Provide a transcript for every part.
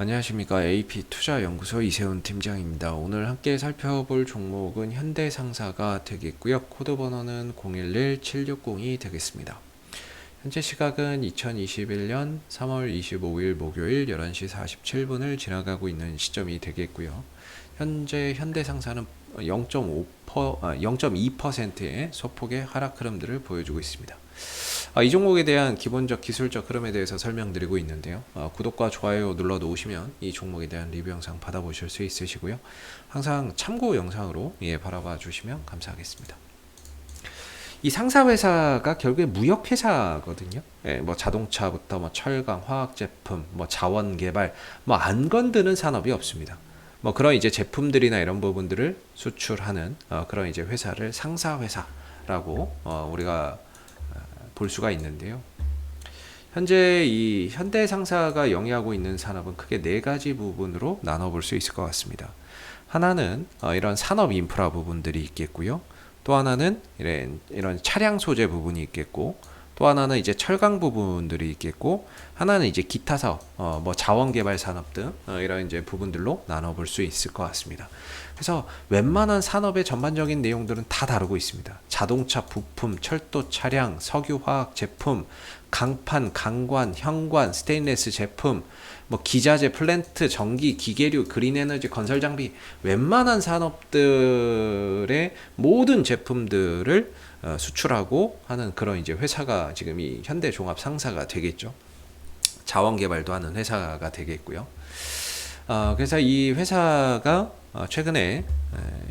안녕하십니까. AP투자연구소 이세훈 팀장입니다. 오늘 함께 살펴볼 종목은 현대상사가 되겠고요. 코드 번호는 011760이 되겠습니다. 현재 시각은 2021년 3월 25일 목요일 11시 47분을 지나가고 있는 시점이 되겠고요. 현재 현대상사는 0.2%의 소폭의 하락 흐름들을 보여주고 있습니다. 이 종목에 대한 기본적 기술적 흐름에 대해서 설명드리고 있는데요. 구독과 좋아요 눌러 놓으시면 이 종목에 대한 리뷰 영상 받아보실 수 있으시고요. 항상 참고 영상으로 바라봐 주시면 감사하겠습니다. 이 상사회사가 결국에 무역회사거든요. 뭐 자동차부터 뭐 철강, 화학제품, 뭐 자원개발, 뭐 안 건드는 산업이 없습니다. 뭐 그런 이제 제품들이나 이런 부분들을 수출하는 그런 이제 회사를 상사회사라고 우리가 볼 수가 있는데요. 현재 이 현대상사가 영위하고 있는 산업은 크게 네 가지 부분으로 나눠볼 수 있을 것 같습니다. 하나는 이런 산업 인프라 부분들이 있겠고요. 또 하나는 이런 차량 소재 부분이 있겠고, 또 하나는 이제 철강 부분들이 있겠고, 하나는 이제 기타 사업, 뭐 자원개발 산업 등 이런 이제 부분들로 나눠볼 수 있을 것 같습니다. 그래서 웬만한 산업의 전반적인 내용들은 다 다루고 있습니다. 자동차 부품, 철도 차량, 석유 화학 제품, 강판, 강관, 현관, 스테인리스 제품, 뭐 기자재, 플랜트, 전기, 기계류, 그린에너지, 건설 장비, 웬만한 산업들의 모든 제품들을 수출하고 하는 그런 이제 회사가 지금 이 현대종합상사가 되겠죠. 자원개발도 하는 회사가 되겠고요. 그래서 이 회사가 최근에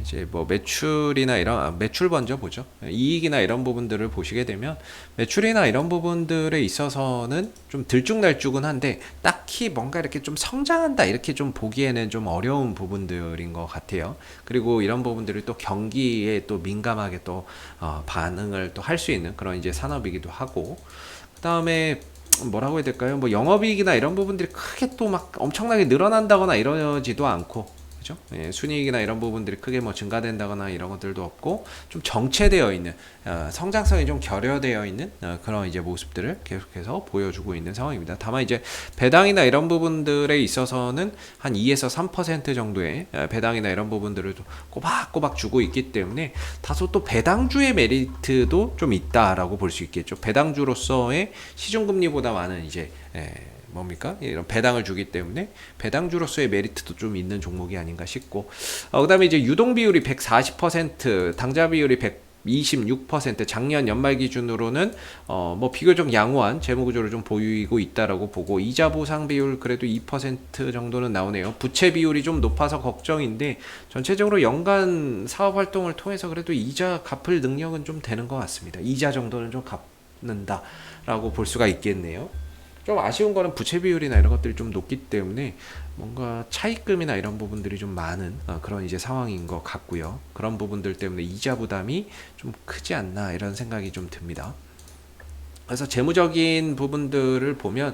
이제 뭐 매출이나 이런 매출 먼저 보죠. 이익이나 이런 부분들을 보시게 되면 매출이나 이런 부분들에 있어서는 좀 들쭉날쭉은 한데 딱히 뭔가 이렇게 좀 성장한다 이렇게 좀 보기에는 좀 어려운 부분들인 것 같아요. 그리고 이런 부분들이 또 경기에 또 민감하게 또 반응을 또 할 수 있는 그런 이제 산업이기도 하고, 그 다음에 뭐라고 해야 될까요? 뭐 영업이익이나 이런 부분들이 크게 또 막 엄청나게 늘어난다거나 이러지도 않고, 그죠? 순이익이나 이런 부분들이 크게 뭐 증가된다거나 이런 것들도 없고, 좀 정체되어 있는 성장성이 좀 결여되어 있는 그런 이제 모습들을 계속해서 보여주고 있는 상황입니다. 다만 이제 배당이나 이런 부분들에 있어서는 한 2에서 3% 정도의 배당이나 이런 부분들을 꼬박꼬박 주고 있기 때문에 다소 또 배당주의 메리트도 좀 있다라고 볼 수 있겠죠. 배당주로서의 시중금리보다 많은 이제 뭡니까? 이런 배당을 주기 때문에 배당주로서의 메리트도 좀 있는 종목이 아닌가 싶고, 그 다음에 이제 유동 비율이 140%, 당좌 비율이 126%, 작년 연말 기준으로는 뭐 비교적 양호한 재무 구조를 좀 보이고 있다라고 보고, 이자 보상 비율 그래도 2% 정도는 나오네요. 부채 비율이 좀 높아서 걱정인데 전체적으로 연간 사업 활동을 통해서 그래도 이자 갚을 능력은 좀 되는 것 같습니다. 이자 정도는 좀 갚는다라고 볼 수가 있겠네요. 좀 아쉬운 거는 부채 비율이나 이런 것들이 좀 높기 때문에 뭔가 차입금이나 이런 부분들이 좀 많은 그런 이제 상황인 것 같고요. 그런 부분들 때문에 이자 부담이 좀 크지 않나 이런 생각이 좀 듭니다. 그래서 재무적인 부분들을 보면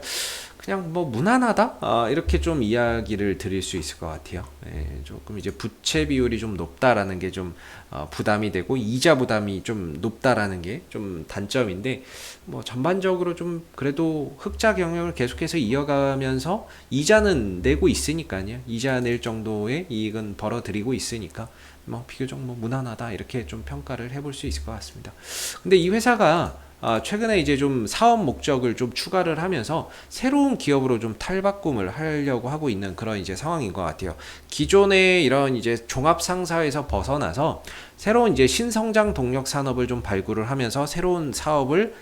그냥 뭐 무난하다 이렇게 좀 이야기를 드릴 수 있을 것 같아요. 조금 이제 부채 비율이 좀 높다라는 게 좀 부담이 되고, 이자 부담이 좀 높다라는 게 좀 단점인데, 뭐 전반적으로 좀 그래도 흑자 경영을 계속해서 이어가면서 이자는 내고 있으니까요. 이자 낼 정도의 이익은 벌어들이고 있으니까 뭐 비교적 뭐 무난하다 이렇게 좀 평가를 해볼 수 있을 것 같습니다. 근데 이 회사가 최근에 이제 좀 사업 목적을 좀 추가를 하면서 새로운 기업으로 좀 탈바꿈을 하려고 하고 있는 그런 이제 상황인 것 같아요. 기존의 이런 이제 종합 상사에서 벗어나서 새로운 이제 신성장 동력 산업을 좀 발굴을 하면서 새로운 사업을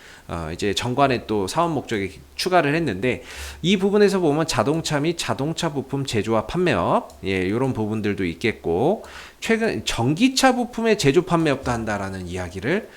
이제 정관에 또 사업 목적에 추가를 했는데, 이 부분에서 보면 자동차 및 자동차 부품 제조와 판매업, 이런 부분들도 있겠고, 최근 전기차 부품의 제조 판매업도 한다라는 이야기를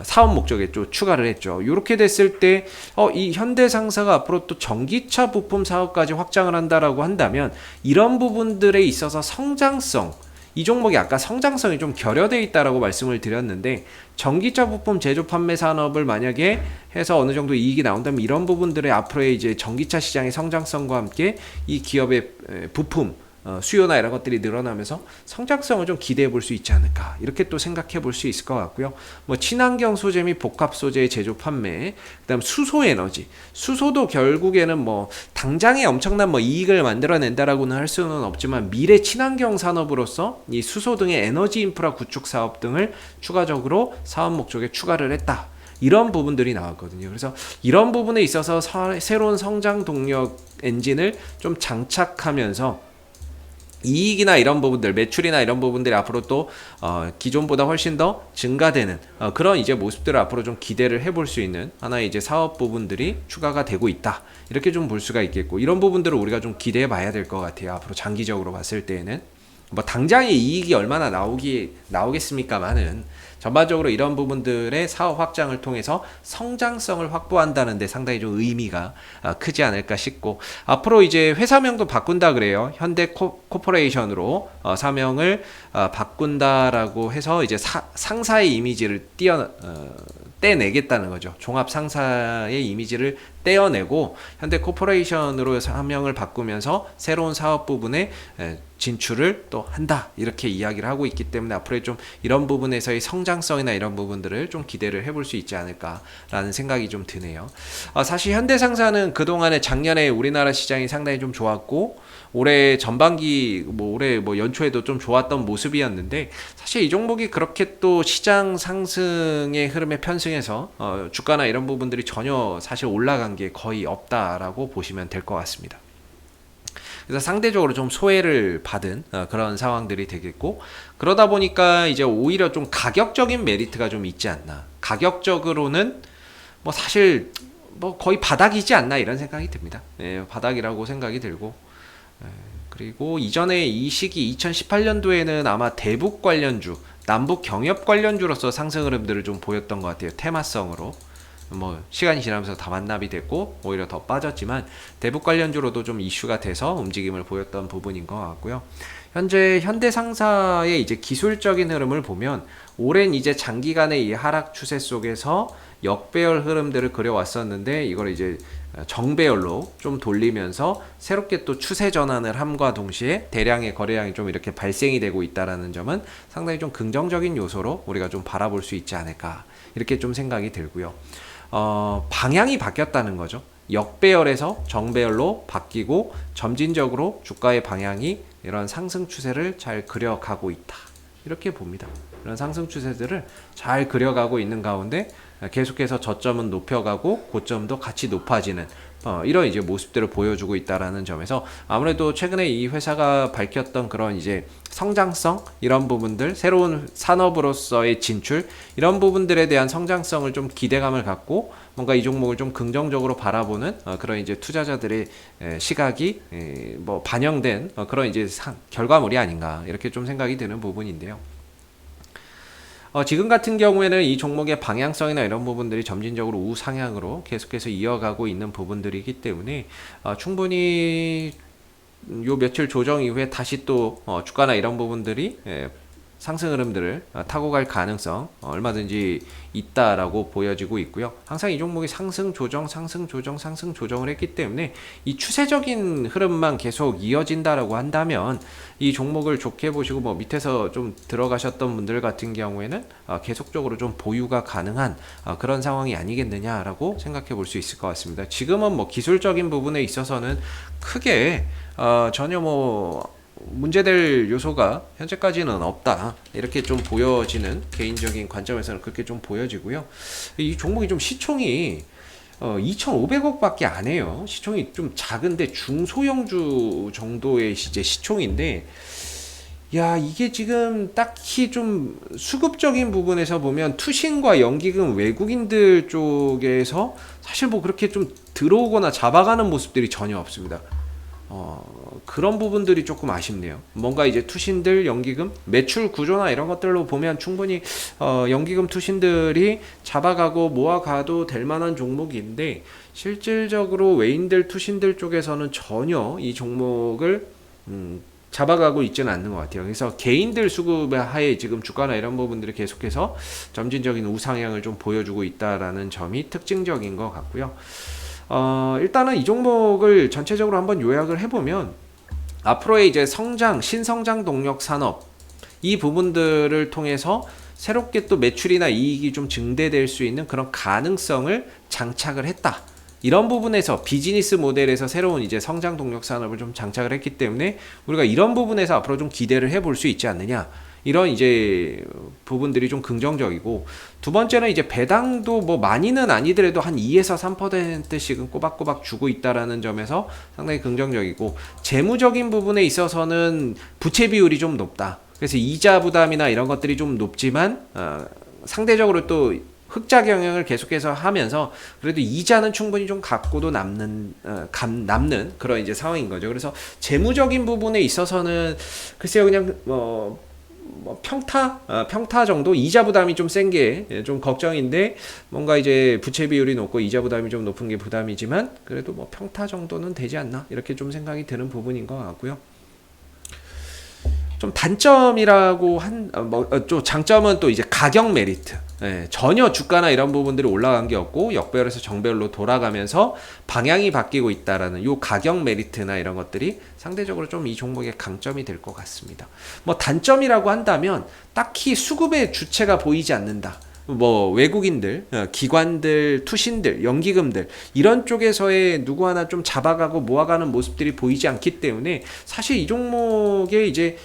사업 목적에 좀 추가를 했죠. 이렇게 됐을 때 이 현대상사가 앞으로 또 전기차 부품 사업까지 확장을 한다라고 한다면 이런 부분들에 있어서 성장성, 이 종목이 아까 성장성이 좀 결여되어 있다라고 말씀을 드렸는데, 전기차 부품 제조 판매 산업을 만약에 해서 어느 정도 이익이 나온다면 이런 부분들의 앞으로의 이제 전기차 시장의 성장성과 함께 이 기업의 부품 수요나 이런 것들이 늘어나면서 성장성을 좀 기대해 볼 수 있지 않을까 이렇게 또 생각해 볼 수 있을 것 같고요. 뭐 친환경 소재 및 복합 소재의 제조 판매, 그다음 수소 에너지, 수소도 결국에는 뭐 당장에 엄청난 뭐 이익을 만들어낸다라고는 할 수는 없지만 미래 친환경 산업으로서 이 수소 등의 에너지 인프라 구축 사업 등을 추가적으로 사업 목적에 추가를 했다. 이런 부분들이 나왔거든요. 그래서 이런 부분에 있어서 새로운 성장 동력 엔진을 좀 장착하면서 이익이나 이런 부분들, 매출이나 이런 부분들이 앞으로 또 기존보다 훨씬 더 증가되는 그런 이제 모습들을 앞으로 좀 기대를 해볼 수 있는 하나의 이제 사업 부분들이 추가가 되고 있다. 이렇게 좀 볼 수가 있겠고, 이런 부분들을 우리가 좀 기대해 봐야 될 것 같아요. 앞으로 장기적으로 봤을 때에는 뭐 당장의 이익이 얼마나 나오겠습니까만은 전반적으로 이런 부분들의 사업 확장을 통해서 성장성을 확보한다는 데 상당히 좀 의미가 크지 않을까 싶고, 앞으로 이제 회사명도 바꾼다 그래요. 현대 코퍼레이션으로 사명을 바꾼다라고 해서 이제 상사의 이미지를 떼내겠다는 거죠. 종합 상사의 이미지를 떼어내고 현대 코퍼레이션으로 사명을 바꾸면서 새로운 사업 부분에 진출을 또 한다, 이렇게 이야기를 하고 있기 때문에 앞으로 좀 이런 부분에서의 성장성이나 이런 부분들을 좀 기대를 해볼 수 있지 않을까라는 생각이 좀 드네요. 사실 현대상사는 그동안에 작년에 우리나라 시장이 상당히 좀 좋았고 올해 전반기 올해 연초에도 좀 좋았던 모습이었는데, 사실 이 종목이 그렇게 또 시장 상승의 흐름에 편승해서 주가나 이런 부분들이 전혀 사실 올라간 게 거의 없다라고 보시면 될 것 같습니다. 그래서 상대적으로 좀 소외를 받은 그런 상황들이 되겠고, 그러다 보니까 이제 오히려 좀 가격적인 메리트가 좀 있지 않나. 가격적으로는 뭐 사실 뭐 거의 바닥이지 않나 이런 생각이 듭니다. 바닥이라고 생각이 들고, 그리고 이전에 이 시기 2018년도에는 아마 대북 관련주, 남북 경협 관련주로서 상승 흐름들을 좀 보였던 것 같아요. 테마성으로. 뭐 시간이 지나면서 다 반납이 됐고 오히려 더 빠졌지만 대북 관련주로도 좀 이슈가 돼서 움직임을 보였던 부분인 것 같고요. 현재 현대상사의 이제 기술적인 흐름을 보면 오랜 이제 장기간의 이 하락 추세 속에서 역배열 흐름들을 그려왔었는데, 이걸 이제 정배열로 좀 돌리면서 새롭게 또 추세 전환을 함과 동시에 대량의 거래량이 좀 이렇게 발생이 되고 있다라는 점은 상당히 좀 긍정적인 요소로 우리가 좀 바라볼 수 있지 않을까 이렇게 좀 생각이 들고요. 방향이 바뀌었다는 거죠. 역배열에서 정배열로 바뀌고 점진적으로 주가의 방향이 이런 상승 추세를 잘 그려가고 있다, 이렇게 봅니다. 이런 상승 추세들을 잘 그려가고 있는 가운데 계속해서 저점은 높여가고 고점도 같이 높아지는 이런 이제 모습들을 보여주고 있다라는 점에서 아무래도 최근에 이 회사가 밝혔던 그런 이제 성장성, 이런 부분들, 새로운 산업으로서의 진출, 이런 부분들에 대한 성장성을 좀 기대감을 갖고 뭔가 이 종목을 좀 긍정적으로 바라보는 그런 이제 투자자들의 시각이 뭐 반영된 그런 이제 결과물이 아닌가 이렇게 좀 생각이 드는 부분인데요. 지금 같은 경우에는 이 종목의 방향성이나 이런 부분들이 점진적으로 우상향으로 계속해서 이어가고 있는 부분들이기 때문에 충분히 요 며칠 조정 이후에 다시 또 주가나 이런 부분들이 상승 흐름들을 타고 갈 가능성 얼마든지 있다라고 보여지고 있고요. 항상 이 종목이 상승 조정, 상승 조정, 상승 조정을 했기 때문에 이 추세적인 흐름만 계속 이어진다라고 한다면 이 종목을 좋게 보시고 뭐 밑에서 좀 들어가셨던 분들 같은 경우에는 계속적으로 좀 보유가 가능한 그런 상황이 아니겠느냐라고 생각해 볼 수 있을 것 같습니다. 지금은 뭐 기술적인 부분에 있어서는 크게 전혀 뭐 문제될 요소가 현재까지는 없다, 이렇게 좀 보여지는, 개인적인 관점에서는 그렇게 좀 보여지고요. 이 종목이 좀 시총이 2,500억 밖에 안 해요. 시총이 좀 작은데 중소형주 정도의 이제 시총인데, 야, 이게 지금 딱히 좀 수급적인 부분에서 보면 투신과 연기금 외국인들 쪽에서 사실 뭐 그렇게 좀 들어오거나 잡아가는 모습들이 전혀 없습니다. 그런 부분들이 조금 아쉽네요. 뭔가 이제 투신들, 연기금, 매출 구조나 이런 것들로 보면 충분히 연기금 투신들이 잡아가고 모아가도 될 만한 종목인데, 실질적으로 외인들, 투신들 쪽에서는 전혀 이 종목을 잡아가고 있지는 않는 것 같아요. 그래서 개인들 수급의 하에 지금 주가나 이런 부분들이 계속해서 점진적인 우상향을 좀 보여주고 있다라는 점이 특징적인 것 같고요. 일단은 이 종목을 전체적으로 한번 요약을 해보면 앞으로의 이제 성장, 신성장 동력 산업 이 부분들을 통해서 새롭게 또 매출이나 이익이 좀 증대될 수 있는 그런 가능성을 장착을 했다. 이런 부분에서 비즈니스 모델에서 새로운 이제 성장 동력 산업을 좀 장착을 했기 때문에 우리가 이런 부분에서 앞으로 좀 기대를 해볼 수 있지 않느냐. 이런 이제 부분들이 좀 긍정적이고, 두 번째는 이제 배당도 뭐 많이는 아니더라도 한 2에서 3%씩은 꼬박꼬박 주고 있다라는 점에서 상당히 긍정적이고, 재무적인 부분에 있어서는 부채 비율이 좀 높다. 그래서 이자 부담이나 이런 것들이 좀 높지만 상대적으로 또 흑자 경영을 계속해서 하면서 그래도 이자는 충분히 좀 갖고도 남는 그런 이제 상황인 거죠. 그래서 재무적인 부분에 있어서는 글쎄요, 그냥 평타 정도, 이자 부담이 좀 센 게 좀 걱정인데, 뭔가 이제 부채 비율이 높고 이자 부담이 좀 높은 게 부담이지만 그래도 뭐 평타 정도는 되지 않나, 이렇게 좀 생각이 드는 부분인 것 같고요. 좀 단점이라고 좀 장점은 또 이제 가격 메리트. 전혀 주가나 이런 부분들이 올라간 게 없고 역별에서 정별로 돌아가면서 방향이 바뀌고 있다라는 요 가격 메리트나 이런 것들이 상대적으로 좀 이 종목의 강점이 될 것 같습니다. 뭐 단점이라고 한다면 딱히 수급의 주체가 보이지 않는다. 뭐 외국인들, 기관들, 투신들, 연기금들 이런 쪽에서의 누구 하나 좀 잡아가고 모아가는 모습들이 보이지 않기 때문에 사실 이 종목에 이제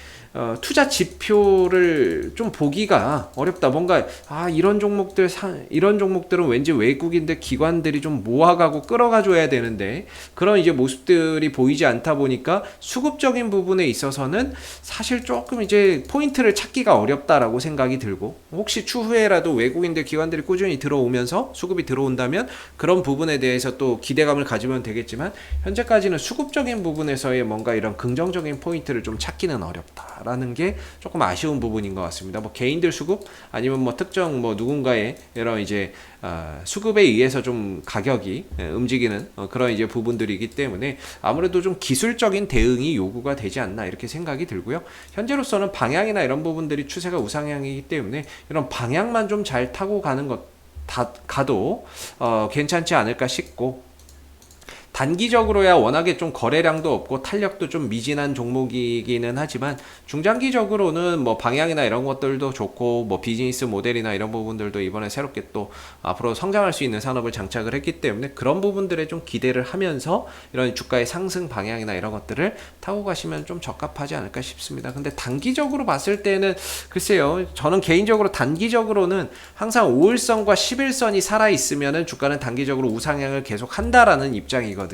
투자 지표를 좀 보기가 어렵다. 뭔가 이런 종목들은 왠지 외국인들 기관들이 좀 모아가고 끌어가줘야 되는데 그런 이제 모습들이 보이지 않다 보니까 수급적인 부분에 있어서는 사실 조금 이제 포인트를 찾기가 어렵다라고 생각이 들고, 혹시 추후에라도 외국인들 기관들이 꾸준히 들어오면서 수급이 들어온다면 그런 부분에 대해서 또 기대감을 가지면 되겠지만, 현재까지는 수급적인 부분에서의 뭔가 이런 긍정적인 포인트를 좀 찾기는 어렵다 라는 게 조금 아쉬운 부분인 것 같습니다. 뭐 개인들 수급 아니면 뭐 특정 뭐 누군가의 이런 이제 수급에 의해서 좀 가격이 움직이는 그런 이제 부분들이기 때문에 아무래도 좀 기술적인 대응이 요구가 되지 않나, 이렇게 생각이 들고요. 현재로서는 방향이나 이런 부분들이 추세가 우상향이기 때문에 이런 방향만 좀 잘 타고 가는 것 가도 괜찮지 않을까 싶고, 단기적으로야 워낙에 좀 거래량도 없고 탄력도 좀 미진한 종목이기는 하지만 중장기적으로는 뭐 방향이나 이런 것들도 좋고, 뭐 비즈니스 모델이나 이런 부분들도 이번에 새롭게 또 앞으로 성장할 수 있는 산업을 장착을 했기 때문에 그런 부분들에 좀 기대를 하면서 이런 주가의 상승 방향이나 이런 것들을 타고 가시면 좀 적합하지 않을까 싶습니다. 근데 단기적으로 봤을 때는 글쎄요, 저는 개인적으로 단기적으로는 항상 5일선과 11선이 살아있으면은 주가는 단기적으로 우상향을 계속 한다라는 입장이거든요.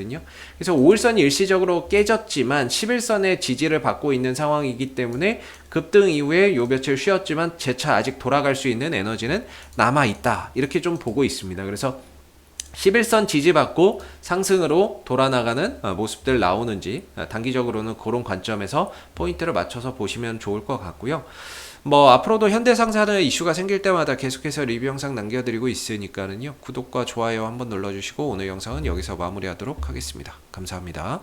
그래서 5일선이 일시적으로 깨졌지만 11선의 지지를 받고 있는 상황이기 때문에 급등 이후에 요 며칠 쉬었지만 재차 아직 돌아갈 수 있는 에너지는 남아있다, 이렇게 좀 보고 있습니다. 그래서 11선 지지받고 상승으로 돌아나가는 모습들 나오는지 단기적으로는 그런 관점에서 포인트를 맞춰서 보시면 좋을 것 같고요. 뭐 앞으로도 현대상사는 이슈가 생길 때마다 계속해서 리뷰 영상 남겨드리고 있으니까는요, 구독과 좋아요 한번 눌러주시고 오늘 영상은 여기서 마무리하도록 하겠습니다. 감사합니다.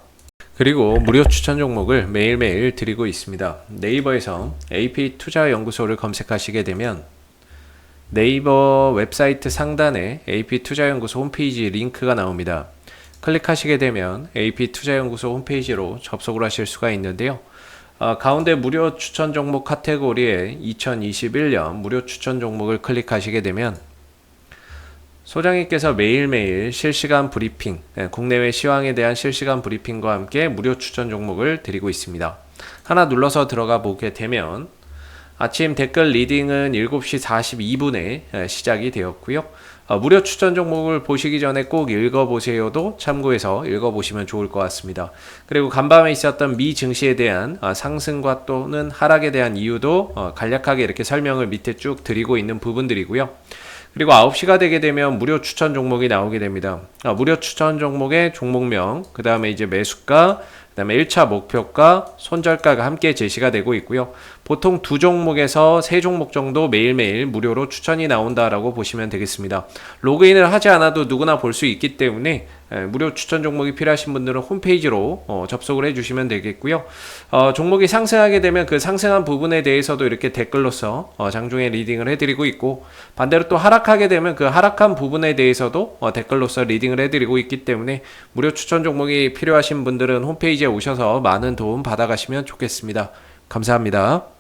그리고 무료 추천 종목을 매일매일 드리고 있습니다. 네이버에서 AP투자연구소를 검색하시게 되면 네이버 웹사이트 상단에 AP투자연구소 홈페이지 링크가 나옵니다. 클릭하시게 되면 AP투자연구소 홈페이지로 접속을 하실 수가 있는데요. 가운데 무료 추천 종목 카테고리에 2021년 무료 추천 종목을 클릭하시게 되면 소장님께서 매일매일 실시간 브리핑, 국내외 시황에 대한 실시간 브리핑과 함께 무료 추천 종목을 드리고 있습니다. 하나 눌러서 들어가 보게 되면 아침 댓글 리딩은 7시 42분에 시작이 되었고요. 무료 추천 종목을 보시기 전에 꼭 읽어보세요도 참고해서 읽어보시면 좋을 것 같습니다. 그리고 간밤에 있었던 미 증시에 대한 상승과 또는 하락에 대한 이유도 간략하게 이렇게 설명을 밑에 쭉 드리고 있는 부분들이고요. 그리고 9시가 되게 되면 무료 추천 종목이 나오게 됩니다. 무료 추천 종목의 종목명, 그 다음에 이제 매수가, 그 다음에 1차 목표가, 손절가가 함께 제시가 되고 있고요. 보통 2종목에서 3종목 정도 매일매일 무료로 추천이 나온다라고 보시면 되겠습니다. 로그인을 하지 않아도 누구나 볼 수 있기 때문에 무료 추천 종목이 필요하신 분들은 홈페이지로 접속을 해주시면 되겠고요. 종목이 상승하게 되면 그 상승한 부분에 대해서도 이렇게 댓글로서 장중에 리딩을 해드리고 있고, 반대로 또 하락하게 되면 그 하락한 부분에 대해서도 댓글로서 리딩을 해드리고 있기 때문에 무료 추천 종목이 필요하신 분들은 홈페이지에 오셔서 많은 도움 받아가시면 좋겠습니다. 감사합니다.